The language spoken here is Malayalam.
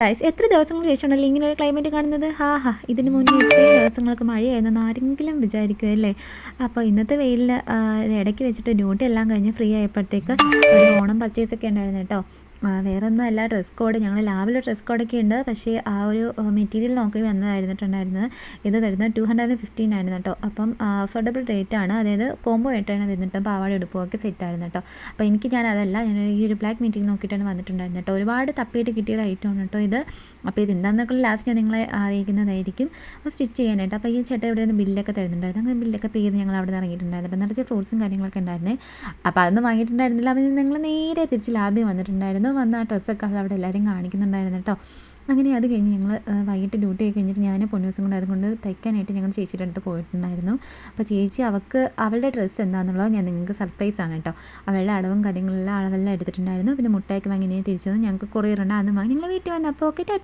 ഗൈസ് എത്ര ദിവസങ്ങൾക്ക് ശേഷമാണല്ലോ ഇങ്ങനെ ഒരു ക്ലൈമറ്റ് കാണുന്നത്. ഇതിന് മുന്നേ ഇത്രയും ദിവസങ്ങൾക്ക് മഴയായിരുന്നെന്ന് ആരെങ്കിലും വിചാരിക്കുമല്ലേ. അപ്പോൾ ഇന്നത്തെ വെയിലിൽ ഇടയ്ക്ക് വെച്ചിട്ട് ഡ്യൂട്ടി എല്ലാം കഴിഞ്ഞ് ഫ്രീ ആയപ്പോഴത്തേക്ക് ഒരു ഓണം പർച്ചേസൊക്കെ ഉണ്ടായിരുന്നു കേട്ടോ. വേറെ ഒന്നും അല്ല, ഡ്രസ് കോഡ് ഞങ്ങൾ ലാബിൽ ഡ്രസ് കോഡൊക്കെ ഉണ്ട്. പക്ഷേ ആ ഒരു മെറ്റീരിയൽ നോക്കി വന്നതായിരുന്നിട്ടുണ്ടായിരുന്നത്. ഇത് വരുന്നത് 215 ആയിരുന്നു കേട്ടോ. അപ്പം അഫോർഡബിൾ റേറ്റ് ആണ്, അതായത് കോംബോ ആയിട്ടാണ് വരുന്നിട്ട് പാവാട ഉടുപ്പൊക്കെ സെറ്റ് ആയിരുന്നു കേട്ടോ. അപ്പോൾ ഞാൻ അതല്ല, ഞാൻ ഈ ഒരു ബ്ലാക്ക് മെറ്റീരിയൽ നോക്കിയിട്ടാണ് വന്നിട്ടുണ്ടായിരുന്നത് കേട്ടോ. ഒരുപാട് തപ്പിയിട്ട് കിട്ടിയ ഒരു ഐറ്റമാണ് കേട്ടോ ഇത്. അപ്പോൾ ഇത് എന്താണെന്നൊക്കെ ലാസ്റ്റ് ഞാൻ നിങ്ങളെ അറിയിക്കുന്നതായിരിക്കും. സ്റ്റിച്ച് ചെയ്യാനായിട്ട് അപ്പോൾ ഈ ചേട്ടൻ ഇവിടെ നിന്ന് ബില്ലൊക്കെ തരുന്നുണ്ടായിരുന്നു. അങ്ങനെ ബില്ലൊക്കെ പേ ചെയ്ത് ഞങ്ങൾ അവിടെ നിന്ന് ഇറങ്ങിയിട്ടുണ്ടായിരുന്നു. നിറച്ച് ഫ്രൂട്ട്സും കാര്യങ്ങളൊക്കെ ഉണ്ടായിരുന്നേ. അപ്പോൾ അതൊന്നും വാങ്ങിയിട്ടുണ്ടായിരുന്നില്ല. അപ്പോൾ ഞങ്ങൾ നേരെ തിരിച്ച് ലാബിൽ വന്നിട്ടുണ്ടായിരുന്നു. വന്ന് ആ ഡ്രസ്സൊക്കെ അവിടെ എല്ലാവരും കാണിക്കുന്നുണ്ടായിരുന്നു കേട്ടോ. അങ്ങനെ അത് കഴിഞ്ഞ് ഞങ്ങൾ വൈകിട്ട് ഡ്യൂട്ടി ഒക്കെ കഴിഞ്ഞിട്ട് ഞാൻ പൊന്നൂസും കൊണ്ട് അതുകൊണ്ട് തയ്ക്കാനായിട്ട് ഞങ്ങൾ ചേച്ചിയുടെ അടുത്ത് പോയിട്ടുണ്ടായിരുന്നു. അപ്പോൾ ചേച്ചി അവളുടെ ഡ്രസ്സ് എന്താണെന്നുള്ളത് ഞാൻ നിങ്ങൾക്ക് സർപ്രൈസാണ് കേട്ടോ. അവളുടെ അളവും കാര്യങ്ങളെല്ലാം അളവെല്ലാം എടുത്തിട്ടുണ്ടായിരുന്നു. പിന്നെ മുട്ടായിക്ക് വാങ്ങി തിരിച്ചു വന്ന് ഞങ്ങൾക്ക് കൊറിയർ ഉണ്ട്, അന്ന് വാങ്ങി ഞങ്ങൾ വീട്ടിൽ വന്നപ്പോൾ ഓക്കെ.